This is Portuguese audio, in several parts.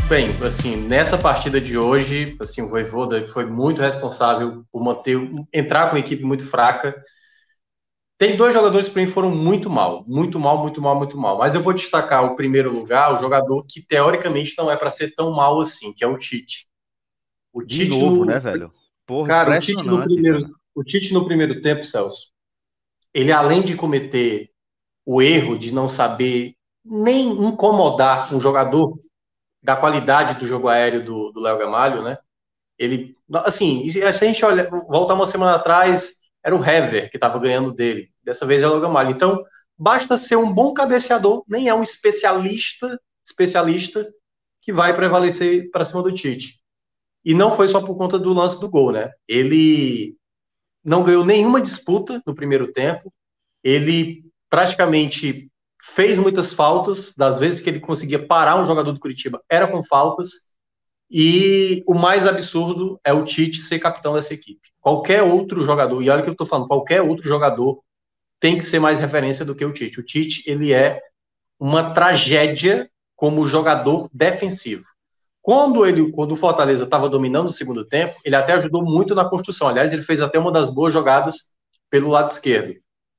Bem, assim, nessa partida de hoje, assim, o Vojvoda foi muito responsável por entrar com uma equipe muito fraca. Tem dois jogadores que para mim foram muito mal, muito mal, muito mal, muito mal. Mas eu vou destacar o primeiro lugar, o jogador que teoricamente não é para ser tão mal assim, que é o Tite. O De Tite novo, né, no, velho? Porra, cara, o Tite no impressionante, primeiro, velho. o Tite no primeiro tempo, Celso, ele além de cometer o erro de não saber nem incomodar um jogador da qualidade do jogo aéreo do Léo Gamalho, né? Ele, assim, se a gente olha, voltar uma semana atrás, era o Hever que estava ganhando dele. Dessa vez é o Logan Malho. Então, basta ser um bom cabeceador, nem é um especialista que vai prevalecer para cima do Tite. E não foi só por conta do lance do gol, né? Ele não ganhou nenhuma disputa no primeiro tempo. Ele praticamente fez muitas faltas. Das vezes que ele conseguia parar um jogador do Curitiba, era com faltas. E o mais absurdo é o Tite ser capitão dessa equipe. Qualquer outro jogador, e olha o que eu estou falando, qualquer outro jogador tem que ser mais referência do que o Tite. O Tite, ele é uma tragédia como jogador defensivo. Quando o Fortaleza estava dominando o segundo tempo, ele até ajudou muito na construção. Aliás, ele fez até uma das boas jogadas pelo lado esquerdo.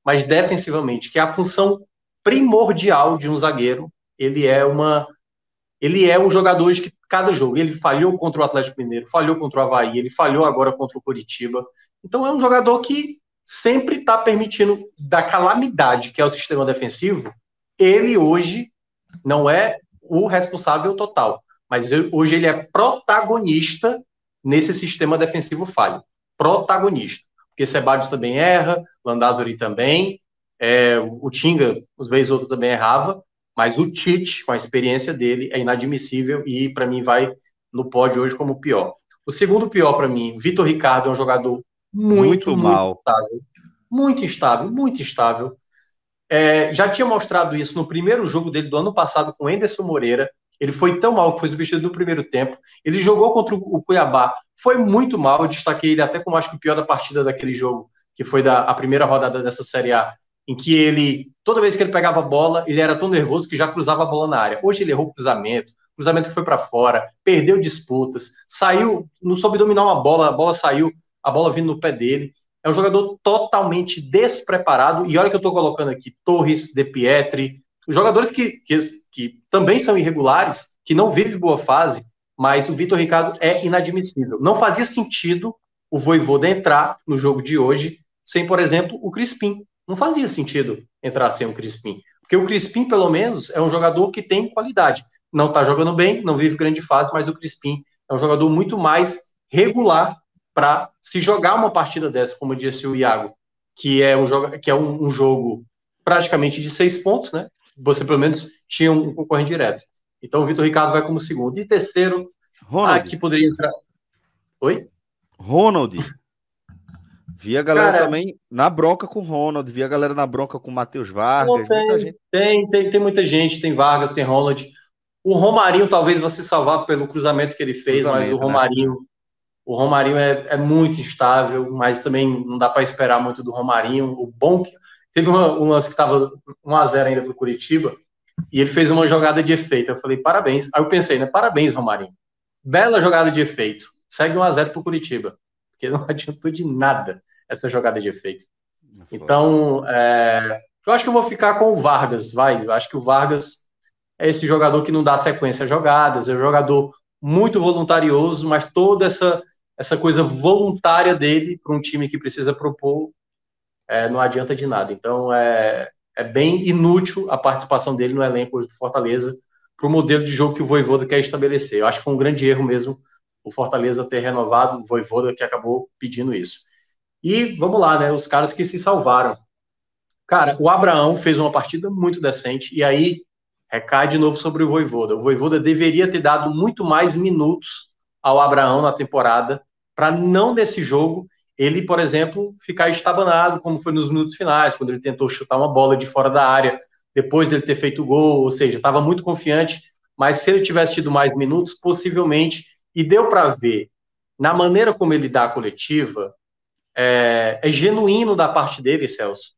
Mas defensivamente, que é a função primordial de um zagueiro, ele é uma ele é um jogador de que cada jogo, ele falhou contra o Atlético Mineiro, falhou contra o Avaí, ele falhou agora contra o Curitiba. Então é um jogador que sempre está permitindo, da calamidade que é o sistema defensivo, ele hoje não é o responsável total, mas hoje ele é protagonista nesse sistema defensivo falho. Protagonista. Porque Ceballos também erra, Landázuri também, o Tinga, às vezes outro também errava, mas o Tite, com a experiência dele, é inadmissível e, para mim, vai no pódio hoje como o pior. O segundo pior, para mim, Vitor Ricardo é um jogador muito, Muito muito mal. instável. Muito instável, muito instável. Já tinha mostrado isso no primeiro jogo dele do ano passado com o Enderson Moreira. Ele foi tão mal que foi substituído no primeiro tempo. Ele jogou contra o Cuiabá, foi muito mal. Eu destaquei ele até como acho que o pior da partida daquele jogo, que foi a primeira rodada dessa Série A, em que ele, toda vez que ele pegava a bola, ele era tão nervoso que já cruzava a bola na área. Hoje ele errou o cruzamento que foi para fora, perdeu disputas, saiu, não soube dominar uma bola, a bola saiu, a bola vindo no pé dele. É um jogador totalmente despreparado. E olha que eu estou colocando aqui Torres, De Pietri, jogadores que também são irregulares, que não vivem boa fase, mas o Vitor Ricardo é inadmissível. Não fazia sentido o Vojvoda entrar no jogo de hoje sem, por exemplo, o Crispim. Não fazia sentido entrar sem o Crispim. Porque o Crispim, pelo menos, é um jogador que tem qualidade. Não está jogando bem, não vive grande fase, mas o Crispim é um jogador muito mais regular para se jogar uma partida dessa, como disse o Iago, que é um jogo praticamente de 6 pontos, né? Você pelo menos tinha um concorrente direto. Então o Vitor Ricardo vai como segundo. E terceiro, Ronald. aqui poderia entrar. Oi? Ronald. Vi a galera Cara, também na bronca com o Ronald. Vi a galera na bronca com o Matheus não Vargas. Muita tem, gente. tem muita gente, tem Vargas, tem Ronald. O Romarinho talvez vá se salvar pelo cruzamento que ele fez, mas o Cruzamento, né? Romarinho O Romarinho é muito instável, mas também não dá para esperar muito do Romarinho. O bom que teve um lance que estava 1-0 ainda para o Curitiba e ele fez uma jogada de efeito. Eu falei, parabéns. Aí eu pensei, né? Parabéns, Romarinho. Bela jogada de efeito. Segue 1-0 para o Curitiba, porque não adiantou de nada essa jogada de efeito. Foda. Então, eu acho que eu vou ficar com o Vargas, vai. Eu acho que o Vargas é esse jogador que não dá sequência a jogadas, é um jogador muito voluntarioso, mas toda essa coisa voluntária dele para um time que precisa propor não adianta de nada. Então é bem inútil a participação dele no elenco do Fortaleza para o modelo de jogo que o Vojvoda quer estabelecer. Eu acho que foi um grande erro mesmo o Fortaleza ter renovado o Vojvoda que acabou pedindo isso. E vamos lá, né? Os caras que se salvaram. Cara, o Abraão fez uma partida muito decente e aí recai de novo sobre o Vojvoda. O Vojvoda deveria ter dado muito mais minutos ao Abraão na temporada para não nesse jogo ele, por exemplo, ficar estabanado como foi nos minutos finais, quando ele tentou chutar uma bola de fora da área depois dele ter feito o gol, ou seja, estava muito confiante, mas se ele tivesse tido mais minutos, possivelmente, e deu para ver na maneira como ele dá a coletiva, é genuíno da parte dele, Celso,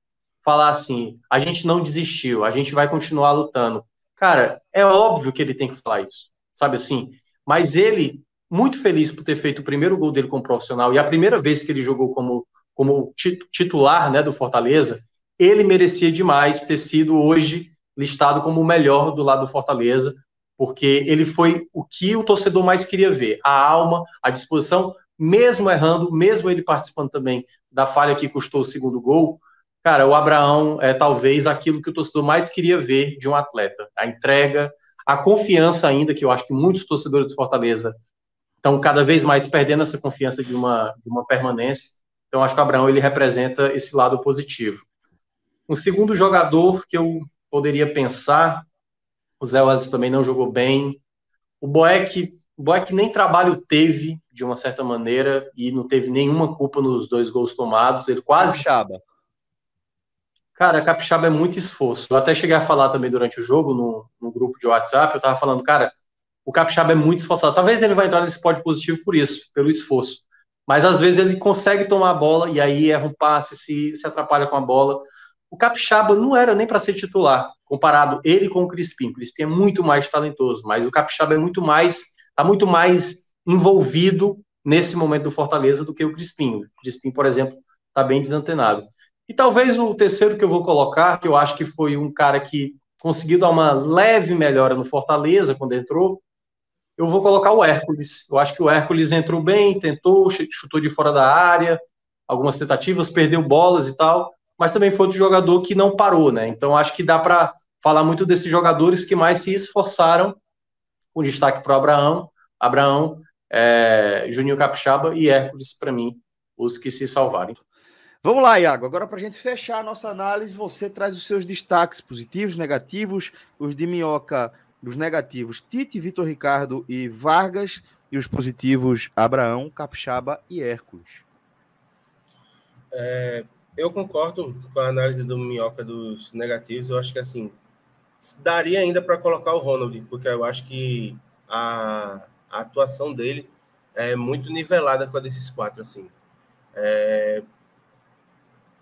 falar assim: a gente não desistiu, a gente vai continuar lutando. Cara, é óbvio que ele tem que falar isso. sabe assim? Mas ele, muito feliz por ter feito o primeiro gol dele como profissional e a primeira vez que ele jogou como titular, né, do Fortaleza, ele merecia demais ter sido hoje listado como o melhor do lado do Fortaleza, porque ele foi o que o torcedor mais queria ver, a alma, a disposição, mesmo errando, mesmo ele participando também da falha que custou o segundo gol. Cara, o Abraão é talvez aquilo que o torcedor mais queria ver de um atleta, a entrega, a confiança ainda, que eu acho que muitos torcedores do Fortaleza estão cada vez mais perdendo essa confiança de uma permanência. Então, acho que o Abraão ele representa esse lado positivo. Um segundo jogador que eu poderia pensar, o Zé Welles também não jogou bem. O Boeck nem trabalho teve, de uma certa maneira, e não teve nenhuma culpa nos 2 gols tomados. Ele quase. Capixaba. Cara, Capixaba é muito esforço. Eu até cheguei a falar também durante o jogo, no grupo de WhatsApp, eu tava falando, cara, o Capixaba é muito esforçado. Talvez ele vai entrar nesse pódio positivo por isso, pelo esforço. Mas às vezes ele consegue tomar a bola e aí erra um passe, se atrapalha com a bola. O Capixaba não era nem para ser titular, comparado ele com o Crispim. O Crispim é muito mais talentoso, mas o Capixaba tá muito mais envolvido nesse momento do Fortaleza do que o Crispim. O Crispim, por exemplo, está bem desantenado. E talvez o terceiro que eu vou colocar, que eu acho que foi um cara que conseguiu dar uma leve melhora no Fortaleza quando entrou, eu vou colocar o Hércules. Eu acho que o Hércules entrou bem, tentou, chutou de fora da área, algumas tentativas, perdeu bolas e tal, mas também foi outro jogador que não parou, né? Então acho que dá para falar muito desses jogadores que mais se esforçaram, com destaque para o Abraão, Juninho Capixaba e Hércules, para mim, os que se salvaram. Vamos lá, Iago. Agora, para a gente fechar a nossa análise, você traz os seus destaques positivos, negativos, os de Minhoca, os negativos, Tite, Vitor Ricardo e Vargas, e os positivos, Abraão, Capixaba e Hércules. Eu concordo com a análise do Minhoca dos negativos. Eu acho que, assim, daria ainda para colocar o Ronald, porque eu acho que a atuação dele é muito nivelada com a desses 4, assim.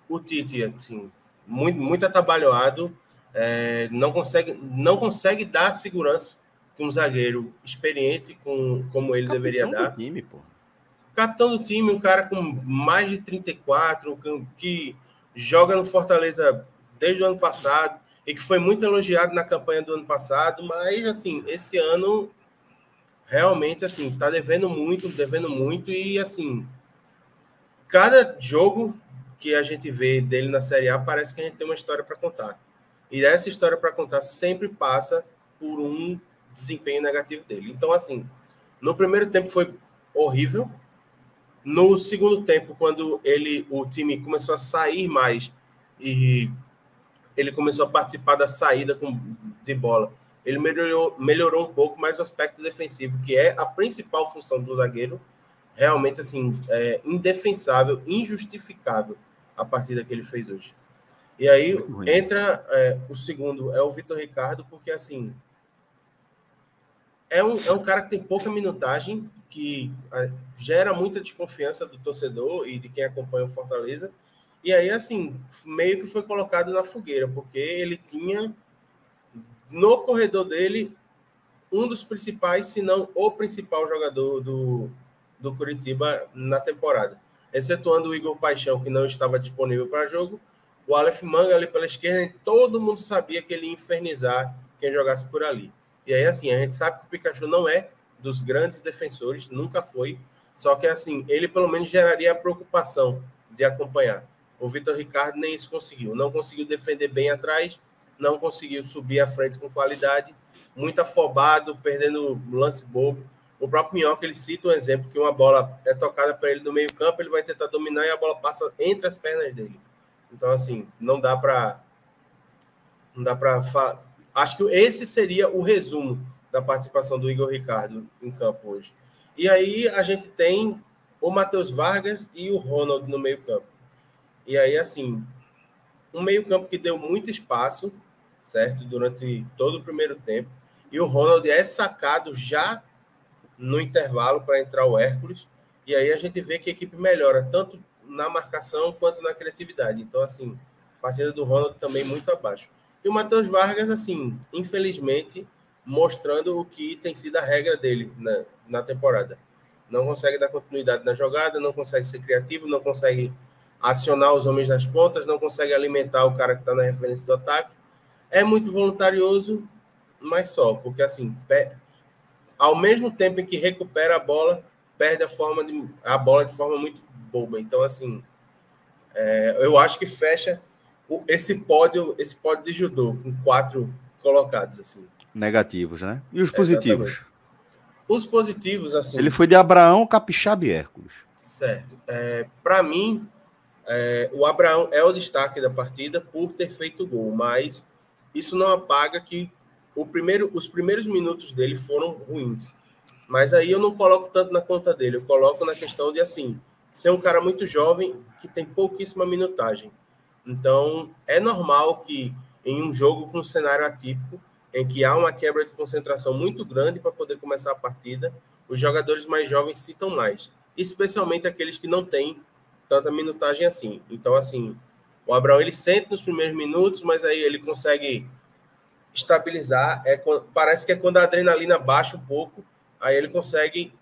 O Tite, assim, muito atabalhoado, não consegue dar segurança que um zagueiro experiente como ele deveria dar. Time, pô. Capitão do time, um cara com mais de 34, que joga no Fortaleza desde o ano passado e que foi muito elogiado na campanha do ano passado, mas, assim, esse ano realmente, assim, tá devendo muito e, assim, cada jogo que a gente vê dele na Série A parece que a gente tem uma história para contar. E essa história para contar sempre passa por um desempenho negativo dele. Então, assim, no primeiro tempo foi horrível. No segundo tempo, quando o time começou a sair mais e ele começou a participar da saída de bola, ele melhorou um pouco, mais o aspecto defensivo, que é a principal função do zagueiro, realmente, assim, indefensável, injustificável a partida que ele fez hoje. E aí entra o segundo, é o Vitor Ricardo, porque, assim, é um cara que tem pouca minutagem, que gera muita desconfiança do torcedor e de quem acompanha o Fortaleza. E aí, assim, meio que foi colocado na fogueira, porque ele tinha no corredor dele um dos principais, se não o principal jogador do Curitiba na temporada. Excetuando o Igor Paixão, que não estava disponível para jogo, o Aleph Manga ali pela esquerda, todo mundo sabia que ele ia infernizar quem jogasse por ali. E aí, assim, a gente sabe que o Pikachu não é dos grandes defensores, nunca foi, só que, assim, ele pelo menos geraria a preocupação de acompanhar. O Vitor Ricardo nem isso conseguiu. Não conseguiu defender bem atrás, não conseguiu subir à frente com qualidade, muito afobado, perdendo lance bobo. O próprio Minhoca, ele cita um exemplo que uma bola é tocada para ele do meio campo, ele vai tentar dominar e a bola passa entre as pernas dele. Então, assim, não dá para falar. Acho que esse seria o resumo da participação do Igor Ricardo em campo hoje. E aí a gente tem o Matheus Vargas e o Ronald no meio campo. E aí, assim, um meio campo que deu muito espaço, certo? Durante todo o primeiro tempo. E o Ronald é sacado já no intervalo para entrar o Hércules. E aí a gente vê que a equipe melhora, tanto na marcação quanto na criatividade. Então, assim, a partida do Ronald também muito abaixo. E o Matheus Vargas, assim, infelizmente, mostrando o que tem sido a regra dele na temporada. Não consegue dar continuidade na jogada, não consegue ser criativo, não consegue acionar os homens das pontas, não consegue alimentar o cara que está na referência do ataque. É muito voluntarioso, mas só, porque assim, ao mesmo tempo em que recupera a bola, perde a bola de forma muito boba. Então, assim, eu acho que fecha esse pódio de judô com 4 colocados, assim. Negativos, né? E os positivos? Exatamente. Os positivos, assim... Ele foi de Abraão, Capixaba e Hércules. Certo. Para mim, o Abraão é o destaque da partida por ter feito o gol, mas isso não apaga que os primeiros minutos dele foram ruins. Mas aí eu não coloco tanto na conta dele, eu coloco na questão de, assim, ser um cara muito jovem que tem pouquíssima minutagem. Então, é normal que em um jogo com um cenário atípico, em que há uma quebra de concentração muito grande para poder começar a partida, os jogadores mais jovens citam mais, especialmente aqueles que não têm tanta minutagem assim. Então, assim, o Abraão, ele sente nos primeiros minutos, mas aí ele consegue estabilizar. Parece que é quando a adrenalina baixa um pouco, aí ele consegue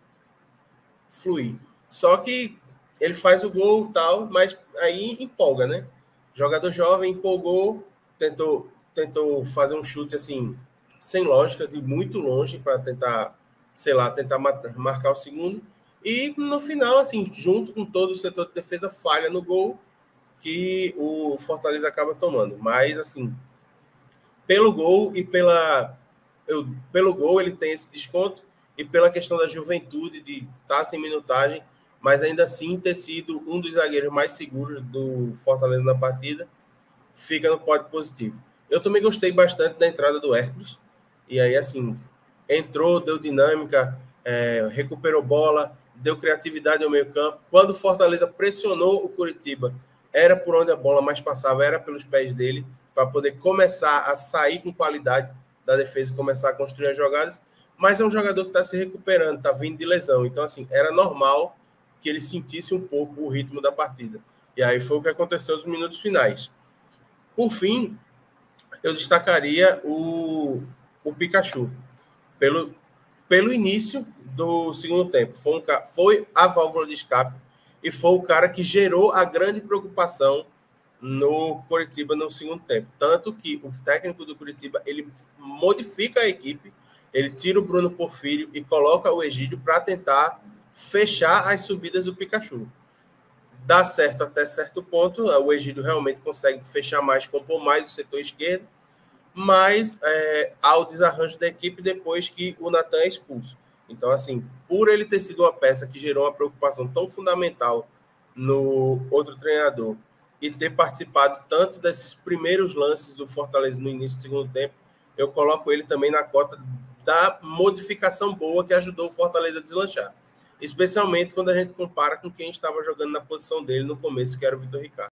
fluir. Só que ele faz o gol e tal, mas aí empolga, né? Jogador jovem empolgou, tentou fazer um chute assim, sem lógica, de muito longe, para tentar, sei lá, tentar marcar o segundo. E no final, assim, junto com todo o setor de defesa, falha no gol, que o Fortaleza acaba tomando. Mas, assim, pelo gol pelo gol ele tem esse desconto, e pela questão da juventude, de estar sem minutagem, mas ainda assim ter sido um dos zagueiros mais seguros do Fortaleza na partida, fica no pódio positivo. Eu também gostei bastante da entrada do Hércules, e aí, assim, entrou, deu dinâmica, recuperou bola, deu criatividade ao meio campo. Quando o Fortaleza pressionou o Curitiba, era por onde a bola mais passava, era pelos pés dele, para poder começar a sair com qualidade da defesa e começar a construir as jogadas. Mas é um jogador que está se recuperando, está vindo de lesão. Então, assim, era normal que ele sentisse um pouco o ritmo da partida. E aí foi o que aconteceu nos minutos finais. Por fim, eu destacaria o Pikachu. Pelo início do segundo tempo. Foi a válvula de escape e foi o cara que gerou a grande preocupação no Curitiba no segundo tempo. Tanto que o técnico do Curitiba, ele modifica a equipe, ele tira o Bruno Porfírio e coloca o Egídio para tentar fechar as subidas do Pikachu. Dá certo até certo ponto, o Egídio realmente consegue fechar mais, compor mais o setor esquerdo, mas há o desarranjo da equipe depois que o Natan é expulso. Então, assim, por ele ter sido uma peça que gerou uma preocupação tão fundamental no outro treinador e ter participado tanto desses primeiros lances do Fortaleza no início do segundo tempo, eu coloco ele também na cota da modificação boa que ajudou o Fortaleza a deslanchar. Especialmente quando a gente compara com quem estava jogando na posição dele no começo, que era o Vitor Ricardo.